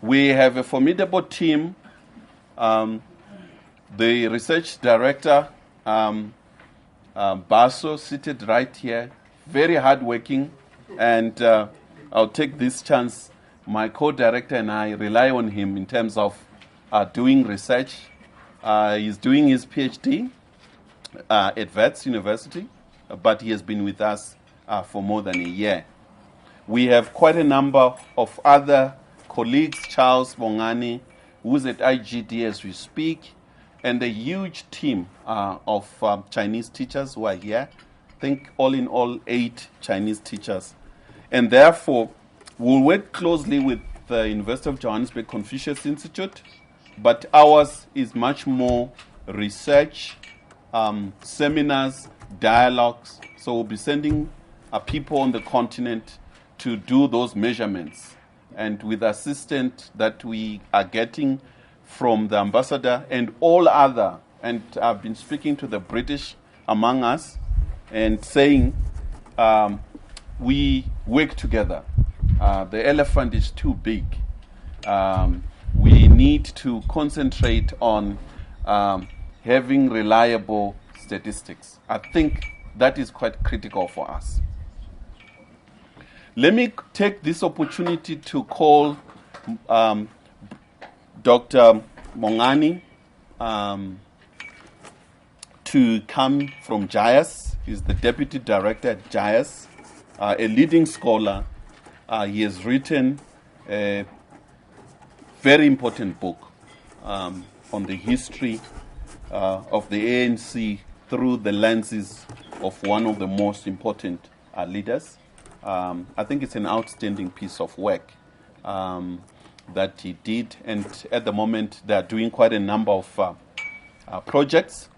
We have a formidable team. The research director, Baso, seated right here, very hardworking, and I'll take this chance. My co-director and I rely on him in terms of doing research. He's doing his PhD at Wits University, but he has been with us for more than a year. We have quite a number of other colleagues, Charles Bongani, who's at IGD as we speak, and a huge team of Chinese teachers who are here. I think all in all, 8 Chinese teachers. And therefore, we'll work closely with the University of Johannesburg Confucius Institute, but ours is much more research, seminars, dialogues. So we'll be sending people on the continent to do those measurements. And with assistance that we are getting from the ambassador and all other, and I've been speaking to the British among us and saying we work together. The elephant is too big. We need to concentrate on having reliable statistics. I think that is quite critical for us. Let me take this opportunity to call Dr. Mongani to come from JIAS. He's the deputy director at JIAS, a leading scholar. He has written a very important book on the history of the ANC through the lenses of one of the most important leaders. I think it's an outstanding piece of work that he did, and at the moment they are doing quite a number of projects,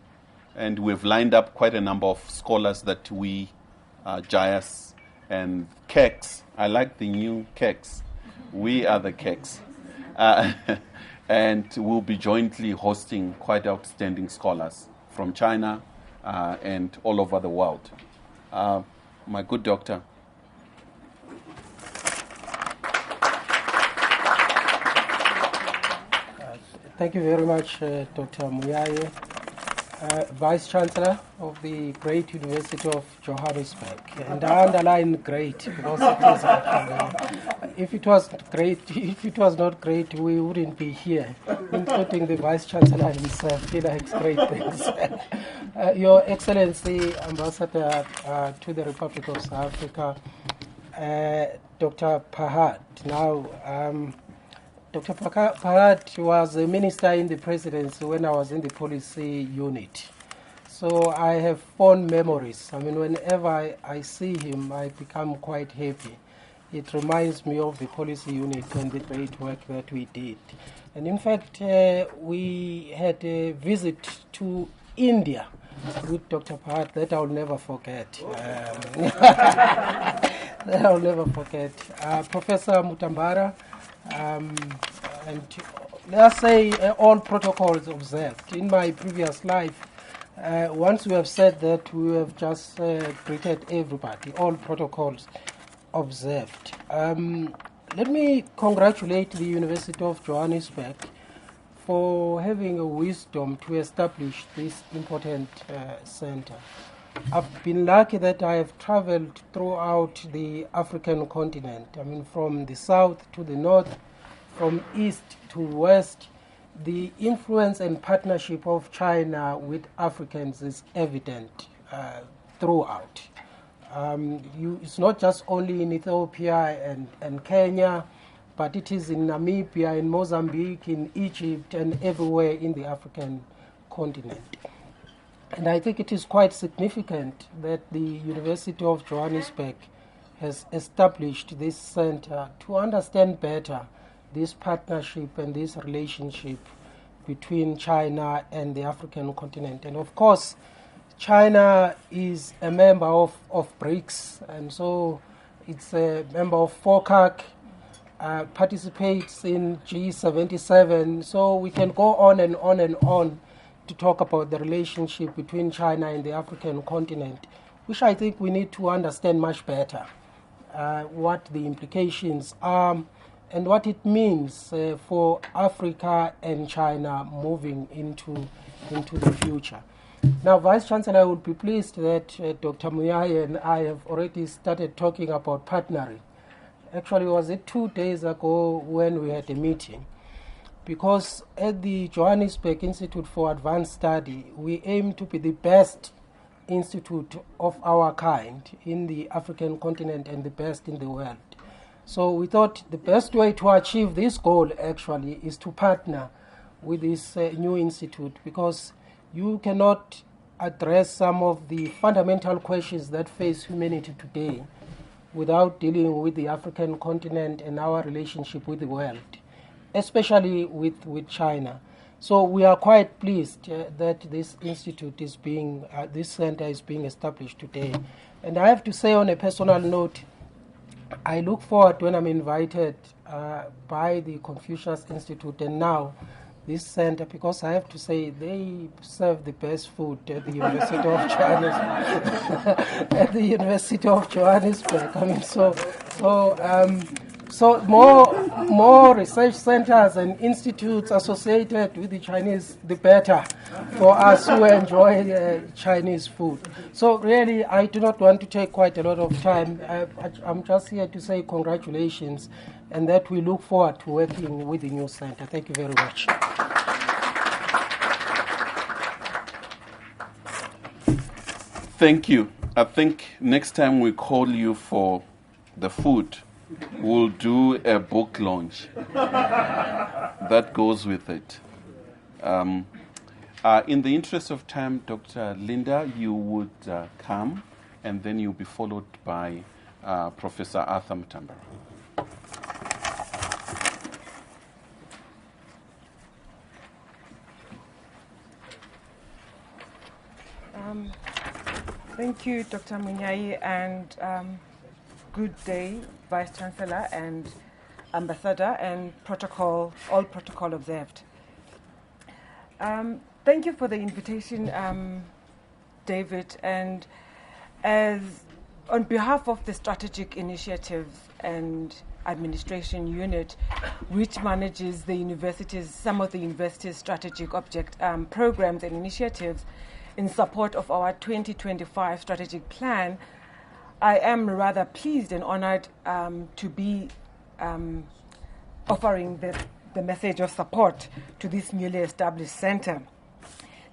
and we've lined up quite a number of scholars that we, JIAS and KEX, I like the new KEX, we are the KEX, and we'll be jointly hosting quite outstanding scholars from China and all over the world. My good doctor. Thank you very much, Dr. Muyaye, Vice Chancellor of the great University of Johannesburg. And I underline great because it is actually, if it was not great, we wouldn't be here, including the Vice Chancellor himself. He likes great things. Your Excellency, Ambassador to the Republic of South Africa, Dr. Pahad. Now, Dr. Pahad was a minister in the presidency when I was in the policy unit. So I have fond memories. I mean, whenever I see him, I become quite happy. It reminds me of the policy unit and the great work that we did. And in fact, we had a visit to India with Dr. Pahad that I'll never forget. That I'll never forget. Professor Mutambara, and let's say all protocols observed. In my previous life, once we have said that, we have just greeted everybody, all protocols observed. Let me congratulate the University of Johannesburg for having a wisdom to establish this important center. I've been lucky that I have traveled throughout the African continent. I mean, from the south to the north, from east to west. The influence and partnership of China with Africans is evident throughout. It's not just only in Ethiopia and Kenya, but it is in Namibia, in Mozambique, in Egypt, and everywhere in the African continent. And I think it is quite significant that the University of Johannesburg has established this center to understand better this partnership and this relationship between China and the African continent. And of course, China is a member of BRICS, and so it's a member of FOCAC, participates in G77, so we can go on and on and on to talk about the relationship between China and the African continent, which I think we need to understand much better, what the implications are, and what it means for Africa and China moving into the future. Now, Vice Chancellor, I would be pleased that Dr. Munyai and I have already started talking about partnering. Actually, was it 2 days ago when we had a meeting? Because at the Johannesburg Institute for Advanced Study, we aim to be the best institute of our kind in the African continent and the best in the world. So we thought the best way to achieve this goal actually is to partner with this new institute, because you cannot address some of the fundamental questions that face humanity today without dealing with the African continent and our relationship with the world, especially with China. So we are quite pleased that this institute is being, this center is being established today. And I have to say, on a personal note, I look forward when I'm invited by the Confucius Institute and now this center, because I have to say they serve the best food at the University of Johannesburg. At the University of Johannesburg. I mean, so more research centers and institutes associated with the Chinese, the better for us who enjoy Chinese food. So really, I do not want to take quite a lot of time. I'm just here to say congratulations, and that we look forward to working with the new center. Thank you very much. Thank you. I think next time we call you for the food, we'll do a book launch. That goes with it. In the interest of time, Dr. Linda, you would come, and then you'll be followed by Professor Arthur Mutambara. Thank you, Dr. Munyai, and good day, Vice Chancellor and Ambassador, and protocol, all protocol observed. Thank you for the invitation, David, and as on behalf of the Strategic Initiatives and Administration Unit, which manages the universities, some of the universities' strategic object programs and initiatives in support of our 2025 strategic plan, I am rather pleased and honored to be offering the message of support to this newly established center.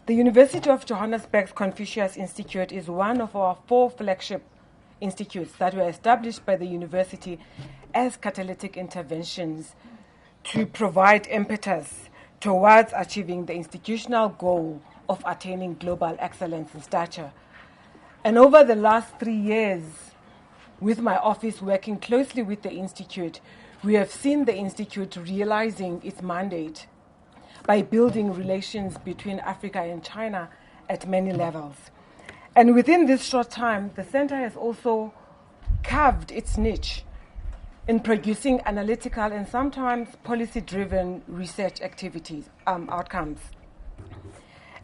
The University of Johannesburg's Confucius Institute is one of our 4 flagship institutes that were established by the university as catalytic interventions to provide impetus towards achieving the institutional goal of attaining global excellence in stature. And over the last 3 years, with my office working closely with the Institute, we have seen the Institute realizing its mandate by building relations between Africa and China at many levels. And within this short time, the center has also carved its niche in producing analytical and sometimes policy-driven research activities, outcomes.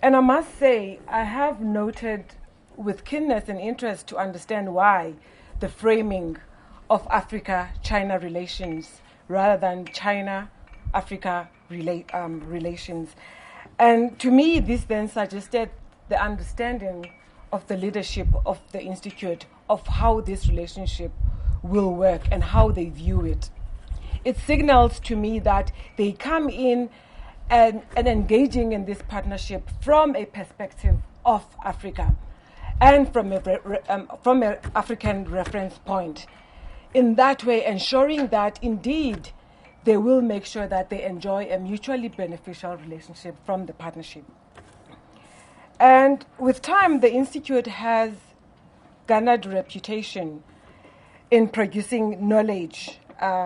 And I must say, I have noted with keenness and interest to understand why the framing of Africa-China relations rather than China-Africa relations. And to me, this then suggested the understanding of the leadership of the Institute of how this relationship will work and how they view it. It signals to me that they come in and engaging in this partnership from a perspective of Africa and from an African reference point. In that way, ensuring that indeed they will make sure that they enjoy a mutually beneficial relationship from the partnership. And with time, the Institute has garnered reputation in producing knowledge,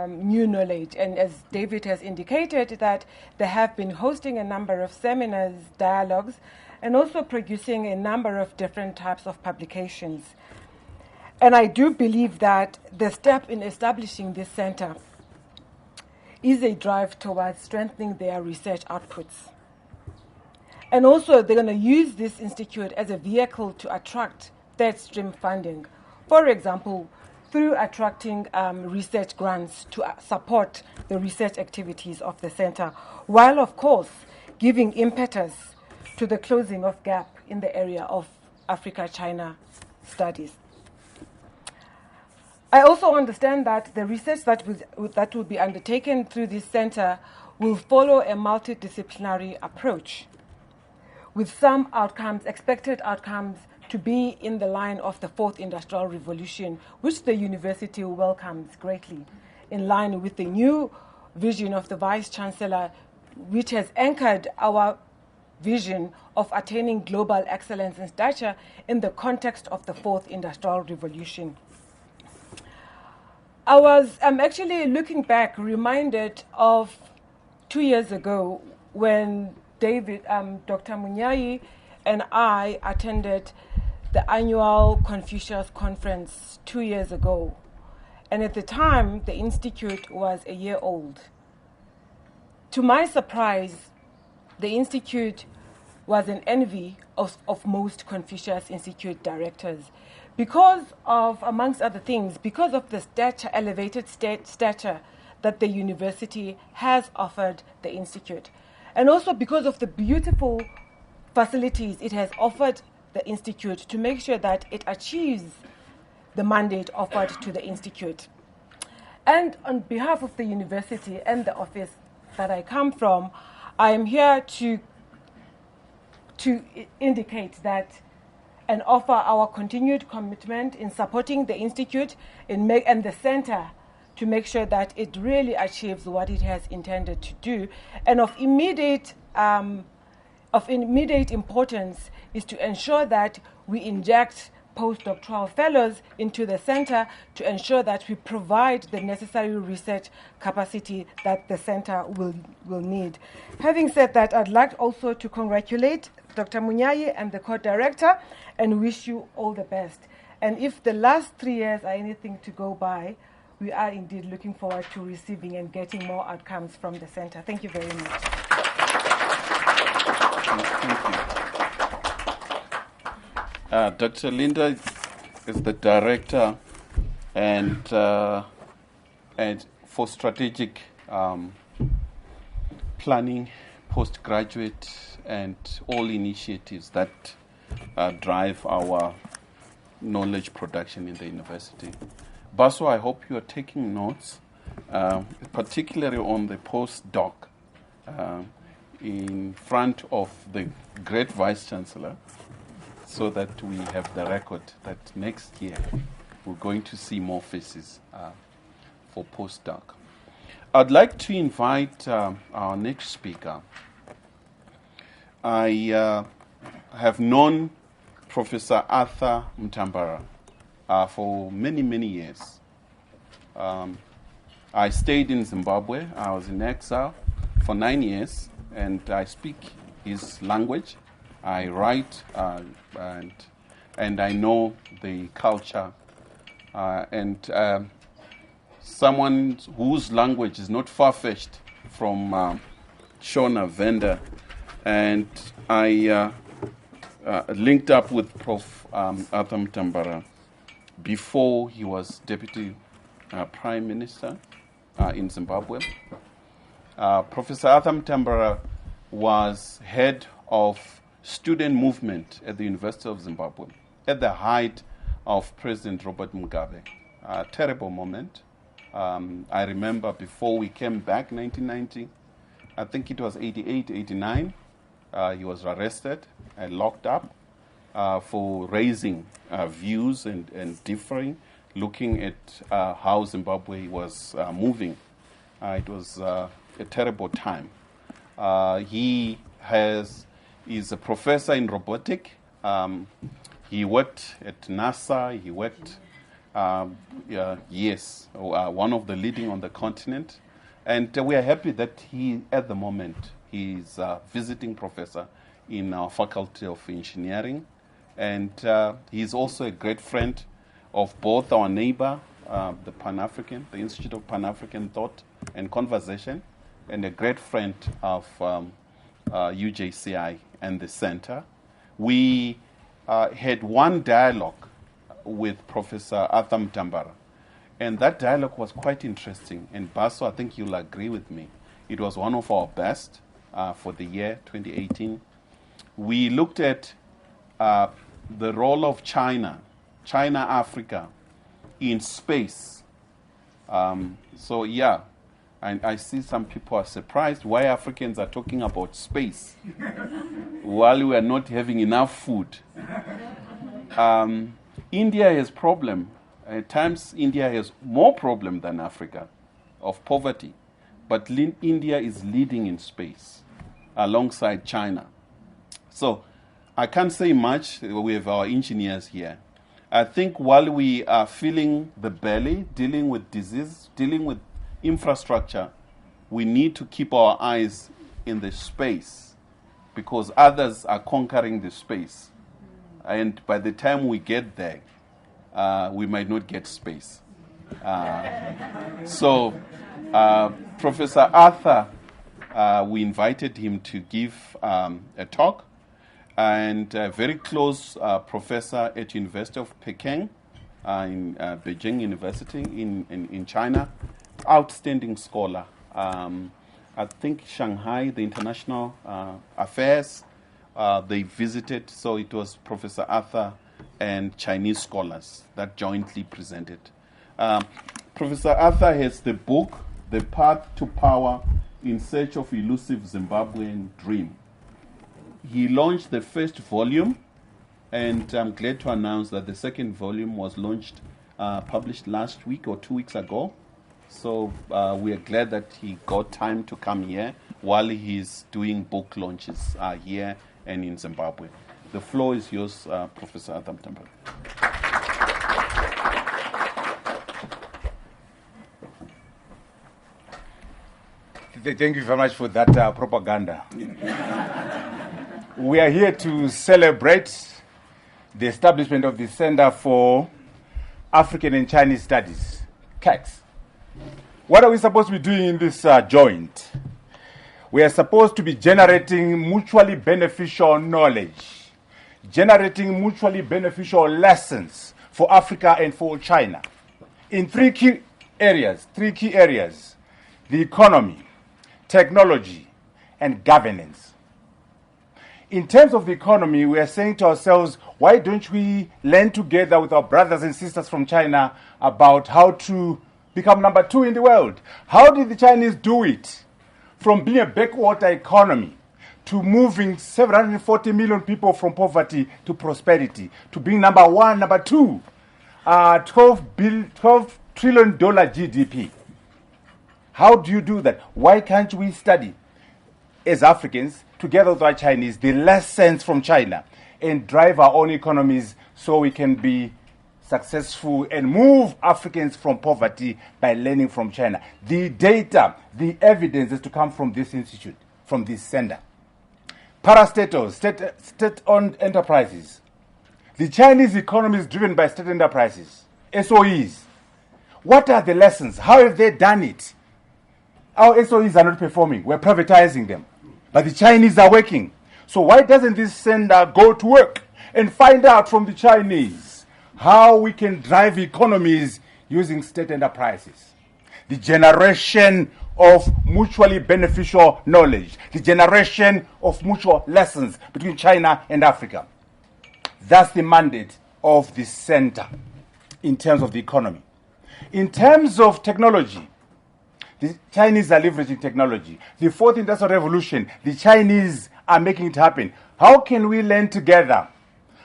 new knowledge. And as David has indicated, that they have been hosting a number of seminars, dialogues, and also producing a number of different types of publications. And I do believe that the step in establishing this center is a drive towards strengthening their research outputs. And also, they're going to use this institute as a vehicle to attract third stream funding. For example, through attracting research grants to support the research activities of the center, while of course giving impetus to the closing of gap in the area of Africa-China studies. I also understand that the research that will be undertaken through this center will follow a multidisciplinary approach, with some outcomes, expected outcomes, to be in the line of the fourth industrial revolution, which the university welcomes greatly, in line with the new vision of the Vice-Chancellor, which has anchored our vision of attaining global excellence in stature in the context of the fourth industrial revolution. I'm actually looking back, reminded of 2 years ago when Dr. Munyai and I attended the annual Confucius Conference 2 years ago. And at the time, the Institute was a year old. To my surprise, the Institute was an envy of most Confucius Institute directors because of, amongst other things, because of the elevated stature that the university has offered the Institute. And also because of the beautiful facilities it has offered the Institute to make sure that it achieves the mandate offered to the Institute. And on behalf of the university and the office that I come from, I am here to indicate that and offer our continued commitment in supporting the Institute and the center to make sure that it really achieves what it has intended to do. And of immediate importance is to ensure that we inject postdoctoral fellows into the center to ensure that we provide the necessary research capacity that the center will need. Having said that, I'd like also to congratulate Dr. Munyai and the co-director and wish you all the best. And if the last 3 years are anything to go by, we are indeed looking forward to receiving and getting more outcomes from the center. Thank you very much. Thank you. Dr. Linda is the director and for strategic planning, postgraduate, and all initiatives that drive our knowledge production in the university. Baso, I hope you are taking notes, particularly on the postdoc in front of the great Vice-Chancellor, so that we have the record that next year we're going to see more faces for postdoc. I'd like to invite our next speaker. I have known Professor Arthur Mtambara for many, many years. I stayed in Zimbabwe. I was in exile for 9 years, and I speak his language. I write, and I know the culture. And someone whose language is not far-fetched from Shona Venda. And I linked up with Prof. Arthur Mtambara before he was Deputy Prime Minister in Zimbabwe. Professor Arthur Mtambara was head of student movement at the University of Zimbabwe at the height of President Robert Mugabe. A terrible moment. I remember before we came back, 1990, I think it was 88, 89, he was arrested and locked up for raising views and differing, looking at how Zimbabwe was moving. It was a terrible time. He is a professor in robotics. He worked at NASA. He worked, one of the leading on the continent. And we are happy that at the moment, he's a visiting professor in our Faculty of Engineering. And he's also a great friend of both our neighbor, the Institute of Pan-African Thought and Conversation, and a great friend of UJCI and the center. We had one dialogue with Professor Arthur Mtambara And that dialogue was quite interesting. And Baso, I think you'll agree with me. It was one of our best for the year 2018. We looked at the role of China, Africa, in space. So yeah, I see some people are surprised why Africans are talking about space while we are not having enough food. India has problem. At times, India has more problem than Africa of poverty. But India is leading in space alongside China. So I can't say much. We have our engineers here. I think while we are filling the belly, dealing with disease, dealing with infrastructure, we need to keep our eyes in the space because others are conquering the space. And by the time we get there, we might not get space. So Professor Arthur, we invited him to give a talk, and a very close professor at University of Peking in Beijing University in China, outstanding scholar. I think Shanghai, the international affairs, they visited, so it was Professor Arthur and Chinese scholars that jointly presented. Professor Arthur has the book, The Path to Power in Search of Elusive Zimbabwean Dream. He launched the first volume, and I'm glad to announce that the second volume was launched, published last week or 2 weeks ago. So we are glad that he got time to come here while he's doing book launches here and in Zimbabwe. The floor is yours, Professor Arthur Mutambara. Thank you very much for that propaganda. We are here to celebrate the establishment of the Center for African and Chinese Studies, CAX. What are we supposed to be doing in this joint? We are supposed to be generating mutually beneficial knowledge, generating mutually beneficial lessons for Africa and for China in three key areas, the economy, technology, and governance. In terms of the economy, we are saying to ourselves, why don't we learn together with our brothers and sisters from China about how to become number 2 in the world? How did the Chinese do it? From being a backwater economy to moving 740 million people from poverty to prosperity, to being number 1, number 2, $12 trillion GDP. How do you do that? Why can't we study as Africans, together with our Chinese, the lessons from China and drive our own economies so we can be successful and move Africans from poverty by learning from China? The data, the evidence is to come from this institute, from this center. Parastatals, state-owned enterprises. The Chinese economy is driven by state enterprises, SOEs. What are the lessons? How have they done it? Our SOEs are not performing. We're privatizing them. But the Chinese are working. So why doesn't this center go to work and find out from the Chinese how we can drive economies using state enterprises? The generation of mutually beneficial knowledge, the generation of mutual lessons between China and Africa. That's the mandate of the center in terms of the economy. In terms of technology, the Chinese are leveraging technology. The 4th Industrial Revolution, the Chinese are making it happen. How can we learn together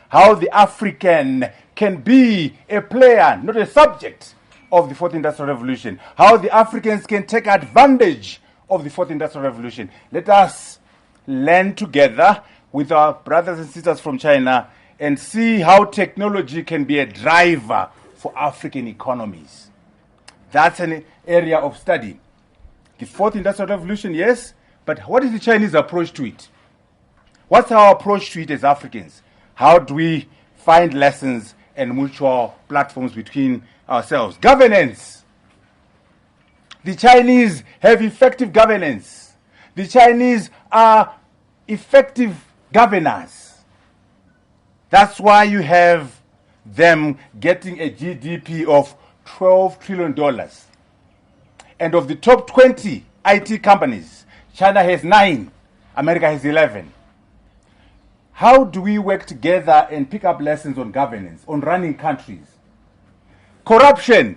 how the African can be a player, not a subject of the 4th Industrial Revolution? How the Africans can take advantage of the 4th Industrial Revolution? Let us learn together with our brothers and sisters from China and see how technology can be a driver for African economies. That's an area of study. The 4th Industrial Revolution, yes, but what is the Chinese approach to it? What's our approach to it as Africans? How do we find lessons and mutual platforms between ourselves? Governance. The Chinese have effective governance. The Chinese are effective governors. That's why you have them getting a GDP of $12 trillion. And of the top 20 IT companies, China has 9, America has 11. How do we work together and pick up lessons on governance, on running countries? Corruption.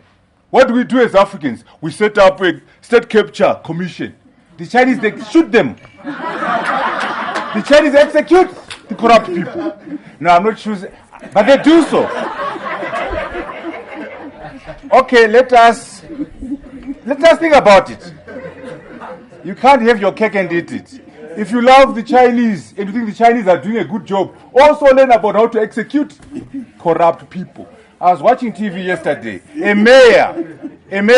What do we do as Africans? We set up a state capture commission. The Chinese, they shoot them. The Chinese execute the corrupt people. No, I'm not choosing, but they do so. Okay, let us think about it. You can't have your cake and eat it. If you love the Chinese and you think the Chinese are doing a good job, also learn about how to execute corrupt people. I was watching TV yesterday. A mayor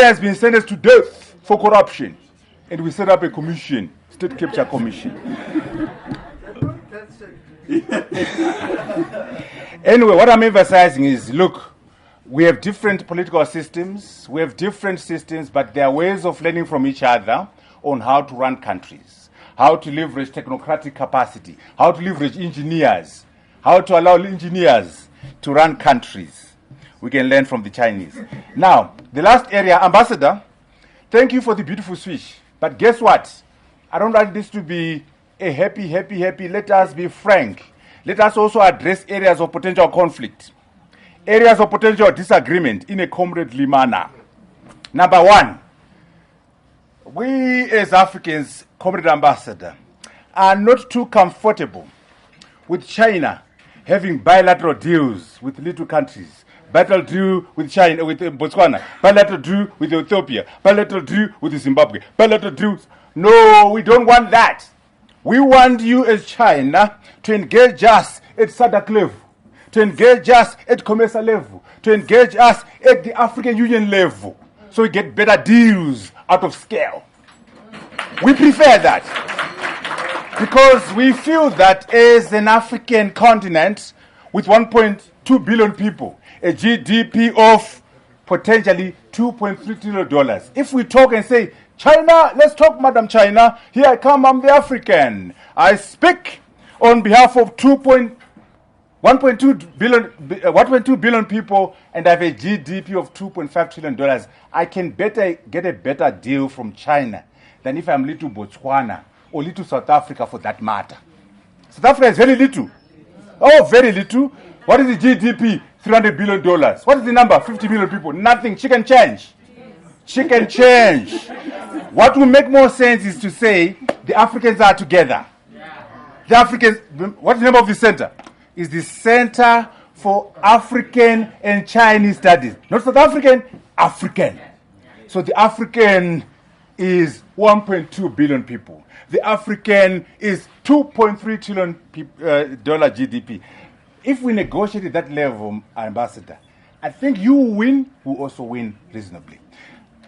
has been sentenced to death for corruption. And we set up a commission, state capture commission. Anyway, what I'm emphasizing is, look, we have different political systems, we have different systems, but there are ways of learning from each other on how to run countries, how to leverage technocratic capacity, how to leverage engineers, how to allow engineers to run countries. We can learn from the Chinese. Now, the last area, Ambassador, thank you for the beautiful speech. But guess what? I don't like this to be a happy. Let us be frank. Let us also address areas of potential conflict, areas of potential disagreement in a comradely manner. Number one, we as Africans, Comrade Ambassador, are not too comfortable with China having bilateral deals with little countries. Bilateral deal with China, with Botswana, bilateral deal with Ethiopia, bilateral deal with Zimbabwe, bilateral deals. No, we don't want that. We want you as China to engage us at SADC level, to engage us at COMESA level, to engage us at the African Union level, so we get better deals out of scale. We prefer that because we feel that as an African continent with 1.2 billion people, a GDP of potentially $2.3 trillion. If we talk and say, China, let's talk, Madam China, here I come, I'm the African. I speak on behalf of 1.2 billion people and I have a GDP of $2.5 trillion. I can get a better deal from China than if I'm little Botswana or little South Africa for that matter. South Africa is very little. Oh, very little. What is the GDP? $300 billion. What is the number? 50 million people. Nothing. Chicken change. Chicken change. What will make more sense is to say the Africans are together. The Africans, what's the name of the center? Is the Center for African and Chinese Studies. Not South African, African. So the African is 1.2 billion people. The African is $2.3 trillion dollar GDP. If we negotiate at that level, Ambassador, I think you win, we also win reasonably.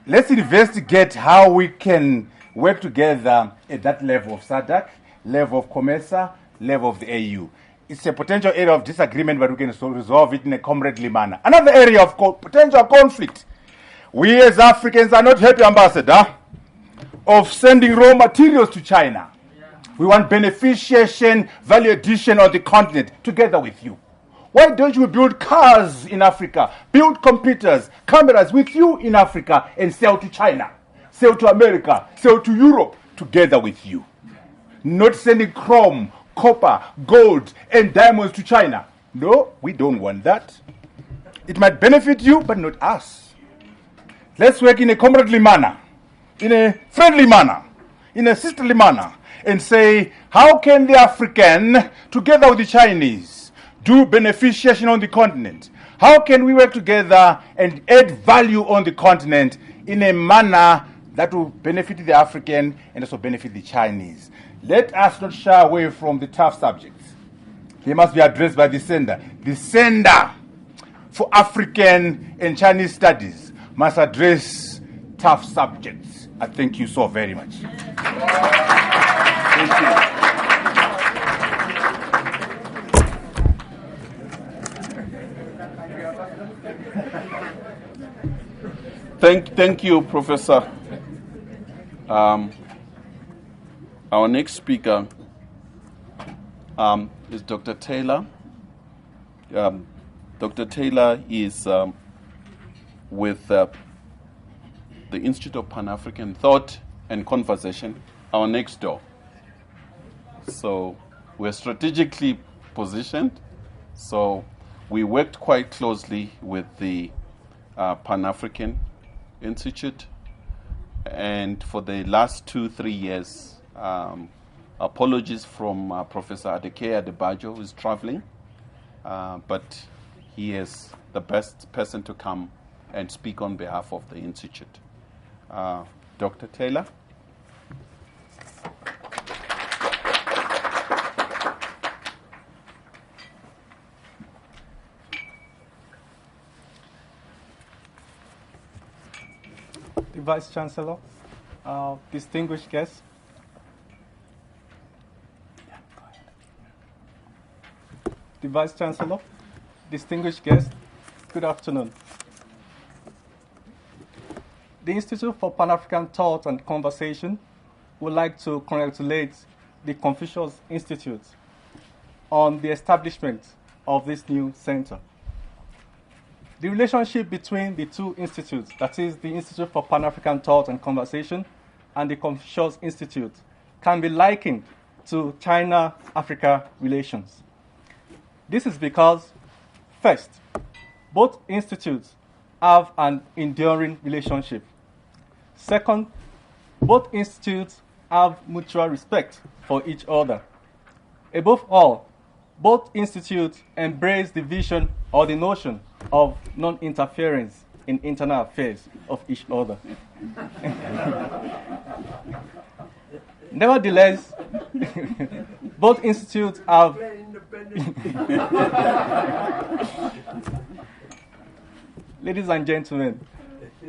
Let's investigate how we can work together at that level of SADC, level of COMESA, level of the AU. It's a potential area of disagreement, but we can resolve it in a comradely manner. Another area of potential conflict. We as Africans are not happy, Ambassador, of sending raw materials to China. We want beneficiation, value addition on the continent together with you. Why don't you build cars in Africa, build computers, cameras with you in Africa and sell to China, sell to America, sell to Europe together with you? Not sending chrome, copper, gold, and diamonds to China. No, we don't want that. It might benefit you, but not us. Let's work in a comradely manner, in a friendly manner, in a sisterly manner, and say, how can the African, together with the Chinese, do beneficiation on the continent? How can we work together and add value on the continent in a manner that will benefit the African and also benefit the Chinese? Let us not shy away from the tough subjects. They must be addressed by the sender. The sender for African and Chinese studies must address tough subjects. I thank you so very much. Thank you, Professor. Our next speaker is Dr. Taylor. Dr. Taylor is with the Institute of Pan-African Thought and Conversation, our next door. So we're strategically positioned. So we worked quite closely with the Pan-African Institute, and for the last 2-3 years, apologies from Professor Adekeye Adebajo, who is traveling, but he is the best person to come and speak on behalf of the Institute. Dr. Taylor? The Vice Chancellor, distinguished guests, the Vice Chancellor, distinguished guests, good afternoon. The Institute for Pan-African Thought and Conversation would like to congratulate the Confucius Institute on the establishment of this new center. The relationship between the two institutes, that is the Institute for Pan-African Thought and Conversation and the Confucius Institute, can be likened to China-Africa relations. This is because, first, both institutes have an enduring relationship. Second, both institutes have mutual respect for each other. Above all, both institutes embrace the vision or the notion of non-interference in internal affairs of each other. Nevertheless, both institutes have ladies and gentlemen,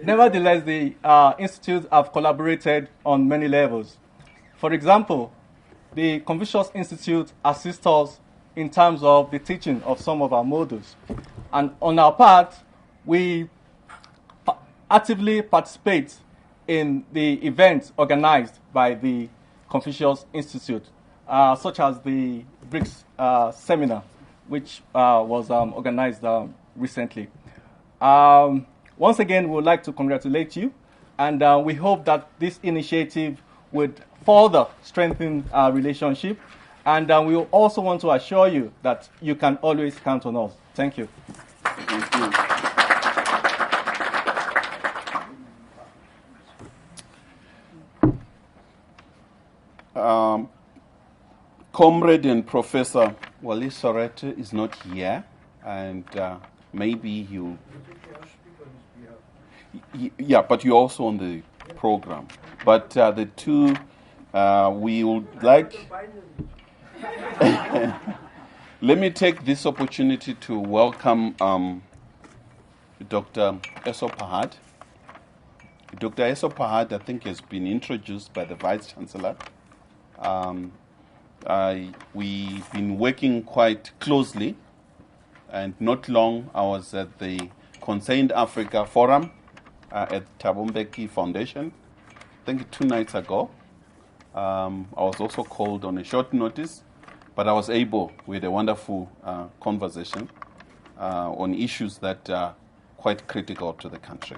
nevertheless, the institutes have collaborated on many levels. For example, the Confucius Institute assists us in terms of the teaching of some of our modules. And on our part, we actively participate in the events organized by the Confucius Institute, such as the BRICS seminar, which was organized recently. Once again, we would like to congratulate you, and we hope that this initiative would further strengthen our relationship. And we also want to assure you that you can always count on us. Thank you. Thank you. Comrade and Professor Wally Soreto is not here, and maybe he'll... Yeah, but you're also on the program. But the two, we would like... Let me take this opportunity to welcome Dr. Eso Pahad. Dr. Eso Pahad, I think, has been introduced by the Vice Chancellor. We've been working quite closely, and not long I was at the Concerned Africa Forum at Thabo Mbeki Foundation, I think 2 nights ago. I was also called on a short notice, but I was able, we had a wonderful conversation on issues that are quite critical to the country.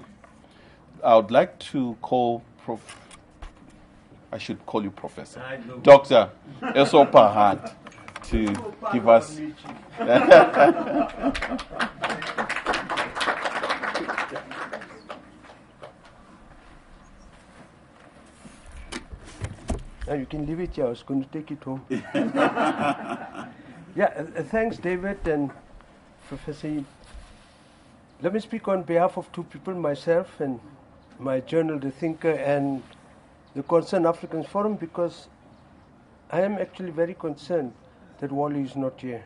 I would like to call I should call you Professor. Dr. Eso Pahad to give us... You can leave it here. I was going to take it home. Thanks, David and Professor. Let me speak on behalf of 2 people, myself and my journal, The Thinker, and the Concerned Africans Forum, because I am actually very concerned that Wally is not here.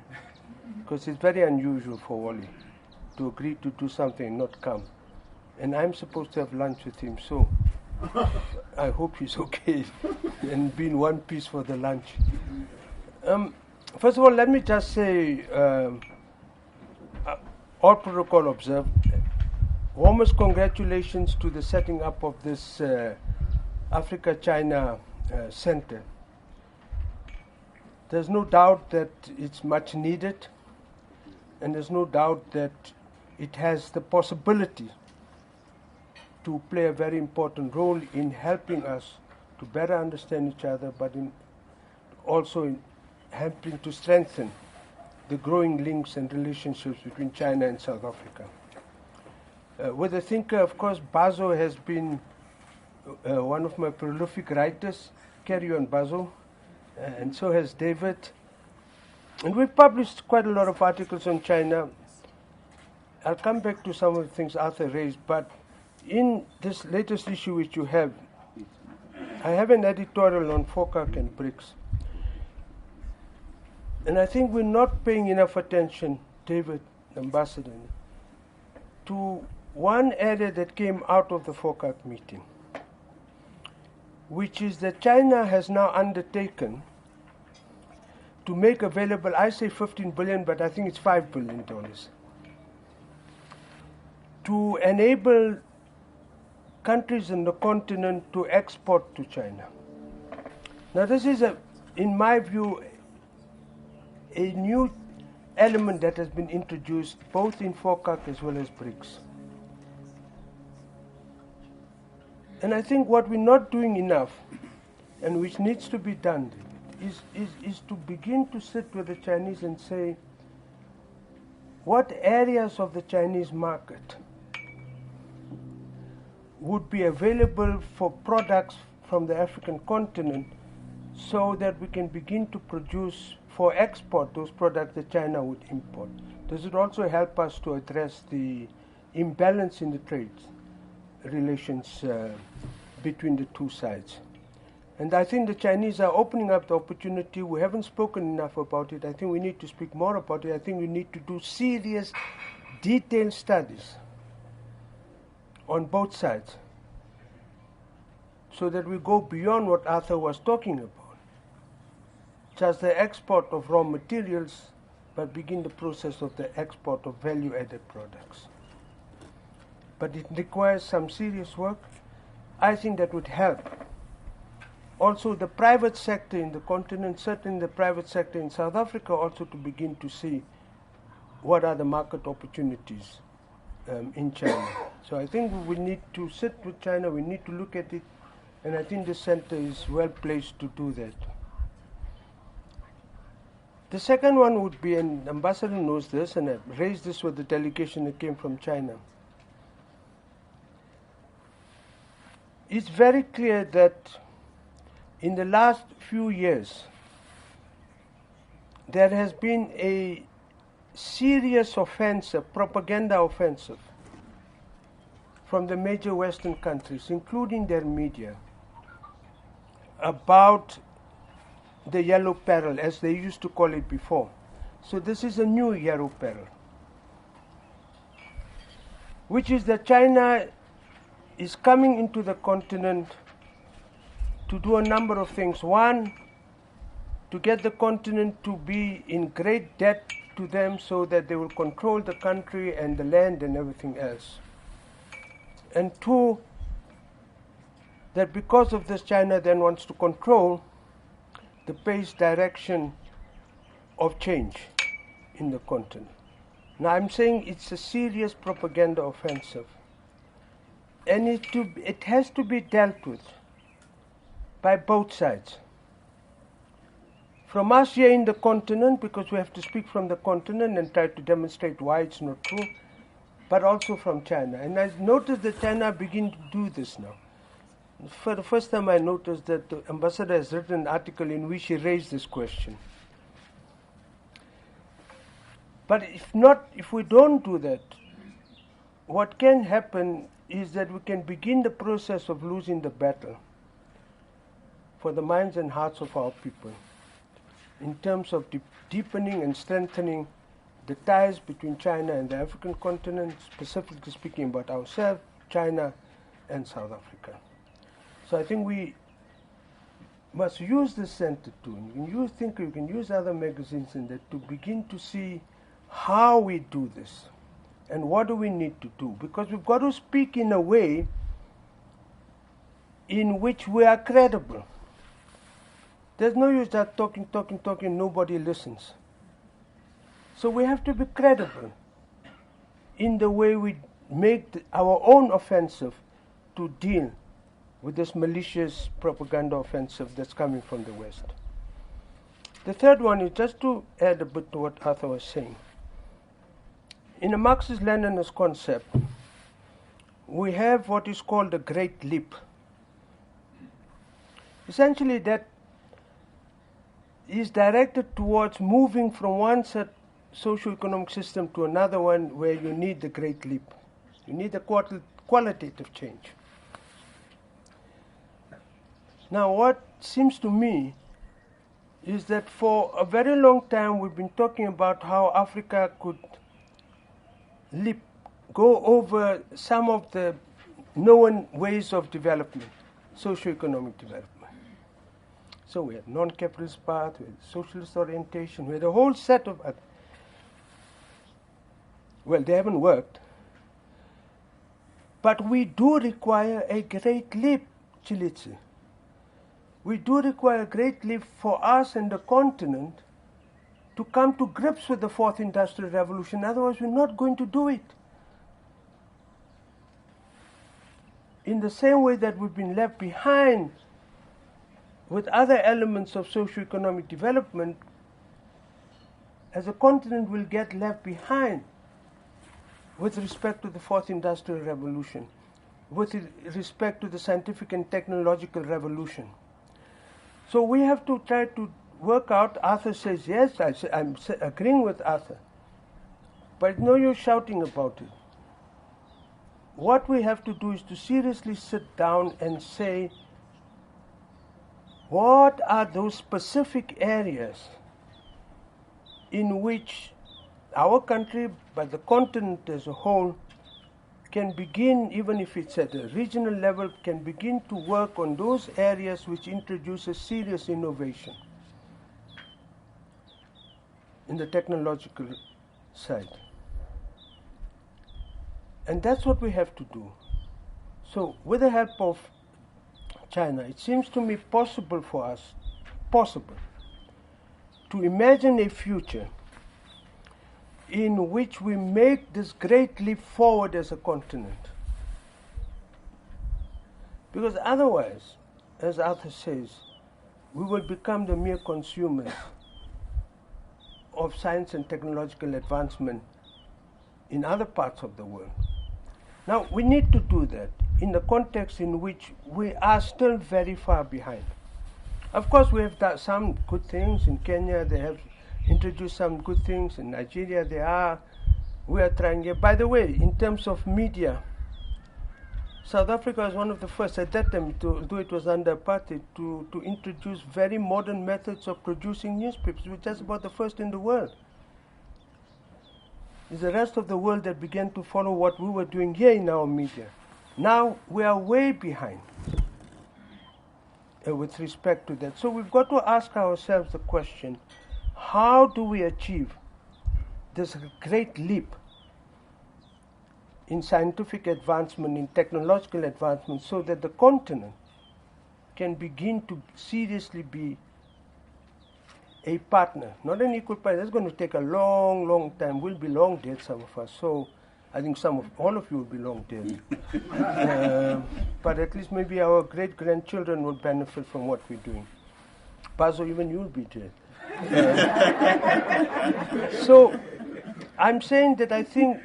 Because it's very unusual for Wally to agree to do something and not come. And I'm supposed to have lunch with him, so I hope he's okay and be in one piece for the lunch. First of all, let me just say, all protocol observed, warmest congratulations to the setting up of this Africa-China Center. There's no doubt that it's much needed, and there's no doubt that it has the possibility to play a very important role in helping us to better understand each other, but also in helping to strengthen the growing links and relationships between China and South Africa. With the thinker, of course, Bazo has been one of my prolific writers. Carry on, Bazo. And so has David. And we've published quite a lot of articles on China. I'll come back to some of the things Arthur raised, but in this latest issue which you have, I have an editorial on FOCAC and BRICS. And I think we're not paying enough attention, David, Ambassador, to one area that came out of the FOCAC meeting, which is that China has now undertaken to make available, I say 15 billion, but I think it's $5 billion, to enable countries in the continent to export to China. Now this is, in my view, a new element that has been introduced both in FOCAC as well as BRICS. And I think what we're not doing enough, and which needs to be done, is to begin to sit with the Chinese and say, what areas of the Chinese market would be available for products from the African continent so that we can begin to produce for export those products that China would import. Does it also help us to address the imbalance in the trade relations between the two sides? And I think the Chinese are opening up the opportunity. We haven't spoken enough about it. I think we need to speak more about it. I think we need to do serious, detailed studies on both sides so that we go beyond what Arthur was talking about, just the export of raw materials, but begin the process of the export of value-added products. But it requires some serious work. I think that would help. Also, the private sector in the continent, certainly the private sector in South Africa, also to begin to see what are the market opportunities in China. So I think we need to sit with China, we need to look at it, and I think the center is well placed to do that. The second one would be, and the ambassador knows this, and I raised this with the delegation that came from China. It's very clear that in the last few years, there has been a serious offensive, propaganda offensive, from the major Western countries, including their media, about the yellow peril, as they used to call it before. So this is a new yellow peril, which is that China is coming into the continent to do a number of things. One, to get the continent to be in great debt to them so that they will control the country and the land and everything else. And two, that because of this, China then wants to control the pace, direction of change in the continent. Now I'm saying it's a serious propaganda offensive, and it has to be dealt with by both sides. From us here in the continent, because we have to speak from the continent and try to demonstrate why it's not true, but also from China. And I noticed that China begin to do this now. For the first time I noticed that the ambassador has written an article in which he raised this question. But if we don't do that, what can happen is that we can begin the process of losing the battle for the minds and hearts of our people in terms of deepening and strengthening the ties between China and the African continent, specifically speaking about ourselves, China, and South Africa. So I think we must use this center too. You can use Thinker, you can use other magazines in that to begin to see how we do this and what do we need to do. Because we've got to speak in a way in which we are credible. There's no use that talking, nobody listens. So we have to be credible in the way we make our own offensive to deal with this malicious propaganda offensive that's coming from the West. The third one is just to add a bit to what Arthur was saying. In a Marxist-Leninist concept, we have what is called the Great Leap. Essentially, that is directed towards moving from one set socio-economic system to another one where you need the Great Leap. You need a qualitative change. Now, what seems to me is that for a very long time we've been talking about how Africa could go over some of the known ways of development, socio-economic development. So we had non-capitalist path, we had socialist orientation, we had a whole set of other. Well, they haven't worked. But we do require a great leap, Chilitsi. We do require a great leap for us and the continent to come to grips with the fourth industrial revolution. Otherwise, we're not going to do it. In the same way that we've been left behind with other elements of socio-economic development, as a continent will get left behind with respect to the fourth industrial revolution, with respect to the scientific and technological revolution. So we have to try to work out. Arthur says, yes, I'm agreeing with Arthur, but no use shouting about it. What we have to do is to seriously sit down and say, what are those specific areas in which our country, but the continent as a whole, can begin, even if it's at a regional level, can begin to work on those areas which introduces serious innovation in the technological side. And that's what we have to do. So with the help of China, it seems to me possible for us, to imagine a future in which we make this great leap forward as a continent. Because otherwise, as Arthur says, we will become the mere consumers of science and technological advancement in other parts of the world. Now, we need to do that in the context in which we are still very far behind. Of course, we have done some good things. In Kenya, they have introduced some good things. In Nigeria, we are trying here. By the way, in terms of media, South Africa was one of the first at that time, though it was under apartheid, to introduce very modern methods of producing newspapers. We were just about the first in the world. It's the rest of the world that began to follow what we were doing here in our media. Now we are way behind with respect to that. So we've got to ask ourselves the question, how do we achieve this great leap in scientific advancement, in technological advancement, so that the continent can begin to seriously be a partner, not an equal partner. That's going to take a long, long time. We'll be long dead, some of us. So I think all of you will be long dead. But at least maybe our great-grandchildren will benefit from what we're doing. Bazo, even you'll be dead. So I'm saying that I think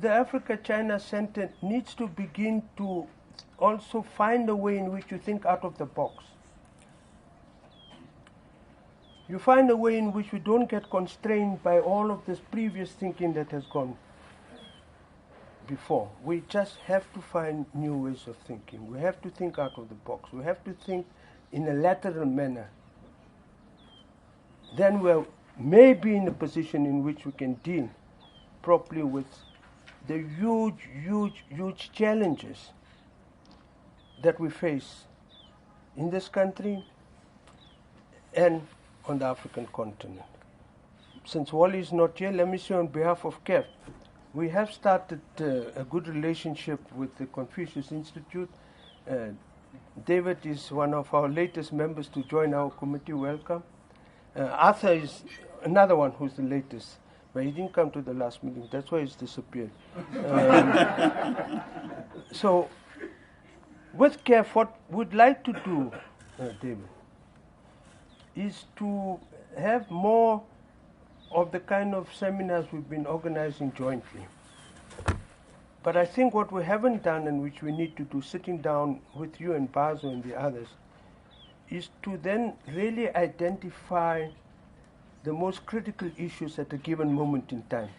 the Africa-China Center needs to begin to also find a way in which you think out of the box. You find a way in which we don't get constrained by all of this previous thinking that has gone before. We just have to find new ways of thinking. We have to think out of the box. We have to think in a lateral manner. Then we may be in a position in which we can deal properly with the huge, huge, huge challenges that we face in this country and on the African continent. Since Wally is not here, let me say on behalf of KEF, we have started a good relationship with the Confucius Institute. David is one of our latest members to join our committee. Welcome. Arthur is another one who's the latest, but he didn't come to the last meeting. That's why he's disappeared. So with care, what we'd like to do, David, is to have more of the kind of seminars we've been organizing jointly. But I think what we haven't done, and which we need to do, sitting down with you and Bazo and the others, is to then really identify the most critical issues at a given moment in time,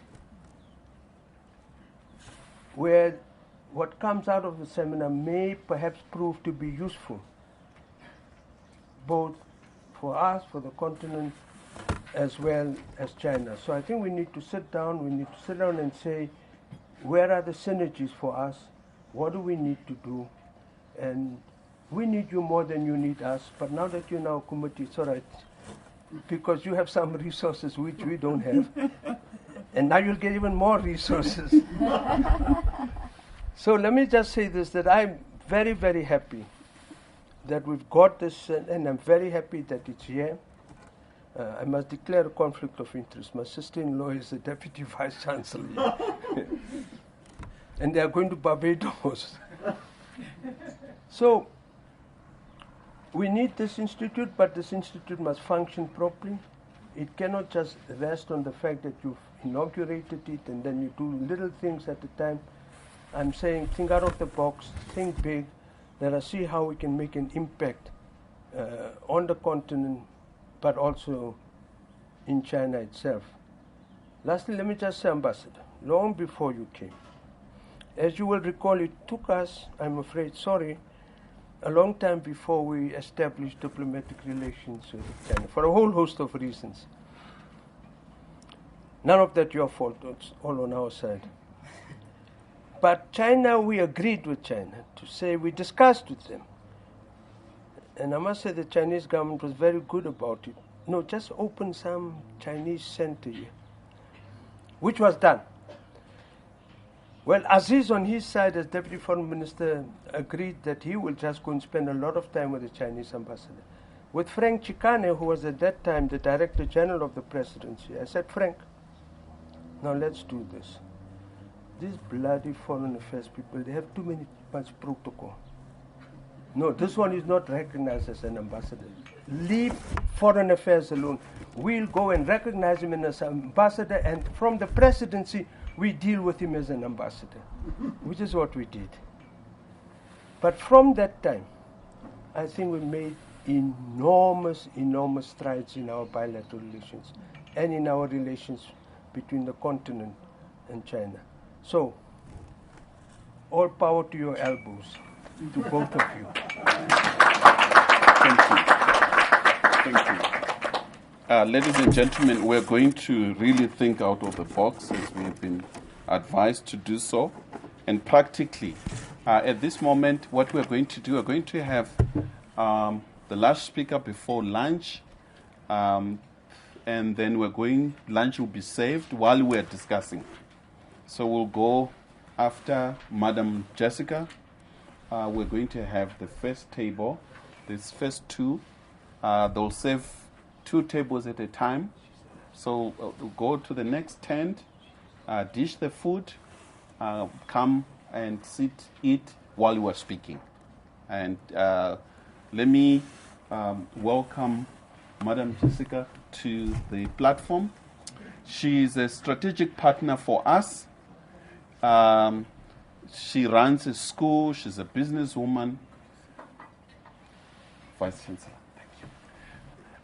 where what comes out of the seminar may perhaps prove to be useful, both for us, for the continent, as well as China. So I think we need to sit down and say, where are the synergies for us? What do we need to do? And we need you more than you need us, but now that you're now committee, it's all right, because you have some resources which we don't have, and now you'll get even more resources. So let me just say this, that I'm very, very happy that we've got this, and I'm very happy that it's here. I must declare a conflict of interest. My sister-in-law is the Deputy Vice-Chancellor. And they are going to Barbados. So, we need this institute, but this institute must function properly. It cannot just rest on the fact that you've inaugurated it and then you do little things at a time. I'm saying think out of the box, think big, let us see how we can make an impact on the continent, but also in China itself. Lastly, let me just say, Ambassador, long before you came, as you will recall, it took us, I'm afraid, a long time before we established diplomatic relations with China, for a whole host of reasons. None of that your fault, it's all on our side. But China, we agreed with China to say, we discussed with them. And I must say the Chinese government was very good about it. No, just open some Chinese center here, which was done. Well, Aziz on his side as Deputy Foreign Minister agreed that he will just go and spend a lot of time with the Chinese ambassador. With Frank Chikane, who was at that time the Director General of the Presidency, I said, Frank, now let's do this. These bloody foreign affairs people, they have too much protocol. No, this one is not recognized as an ambassador. Leave foreign affairs alone. We'll go and recognize him as an ambassador, and from the presidency, we deal with him as an ambassador, which is what we did. But from that time, I think we made enormous, enormous strides in our bilateral relations and in our relations between the continent and China. So, all power to your elbows, to both of you. Thank you. Thank you. Ladies and gentlemen, we're going to really think out of the box as we've been advised to do so. And practically, at this moment, what we're going to do, we're going to have the last speaker before lunch, and then lunch will be saved while we're discussing. So we'll go after Madam Jessica. We're going to have the first table, these first two. They'll save 2 tables at a time. So we'll go to the next tent, dish the food, come and eat while we're speaking. And let me welcome Madam Jessica to the platform. She's a strategic partner for us. She runs a school. She's a businesswoman. Vice Chancellor, thank you.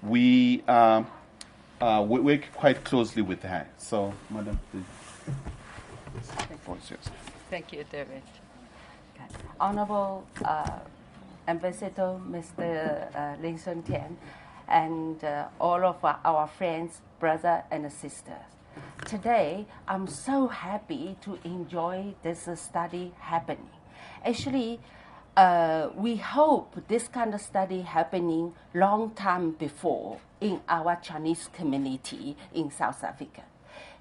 We work quite closely with her. So, Madam, the floor is yours. Thank you, David. Okay. Honorable Ambassador Mr. Lin Sun Tian, and all of our friends, brothers and sisters. Today, I'm so happy to enjoy this study happening. Actually, we hope this kind of study happening long time before in our Chinese community in South Africa.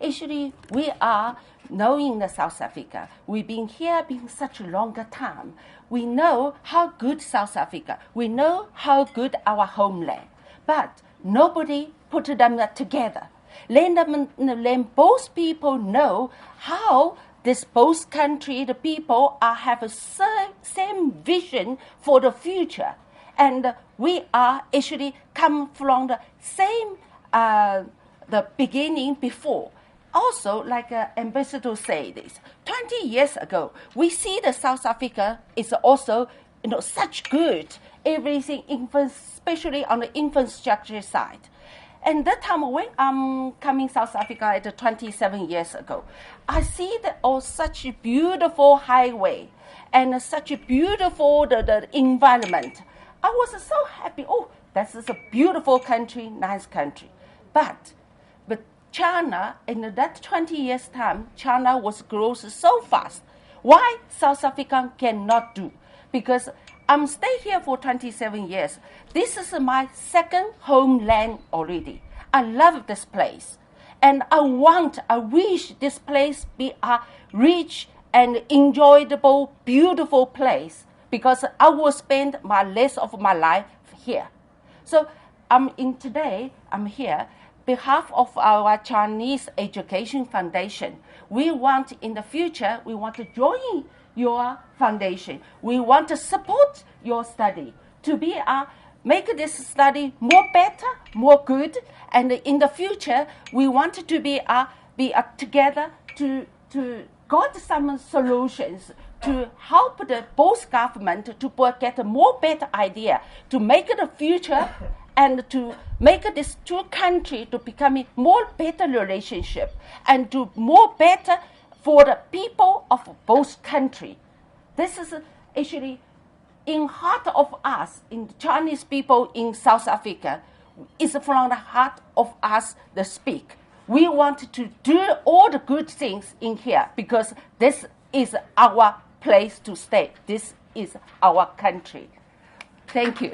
Actually, we are knowing the South Africa. We've been here such a longer time. We know how good South Africa. We know how good our homeland. But nobody put them together. Let both people know how this both country, the people have a same vision for the future. And we are actually come from the same the beginning before. Also, like Ambassador said this, 20 years ago, we see the South Africa is also such good, everything, especially on the infrastructure side. And that time when I'm coming South Africa at 27 years ago, I see that such a beautiful highway and such a beautiful the environment. I was so happy. Oh, this is a beautiful country, nice country. But China, in that 20 years time, China was growing so fast. Why South Africa cannot do? Because I'm stay here for 27 years. This is my second homeland already. I love this place. And I wish this place be a rich and enjoyable, beautiful place, because I will spend my rest of my life here. So today, I'm here behalf of our Chinese Education Foundation. We want in the future, we want to join your foundation. We want to support your study to be make this study more better, more good, and in the future we want to be together to got some solutions to help the both government to get a more better idea to make the future and to make this two country to become a more better relationship and to more better for the people of both country. This is actually in heart of us, in the Chinese people in South Africa, is from the heart of us the speak. We want to do all the good things in here because this is our place to stay. This is our country. Thank you.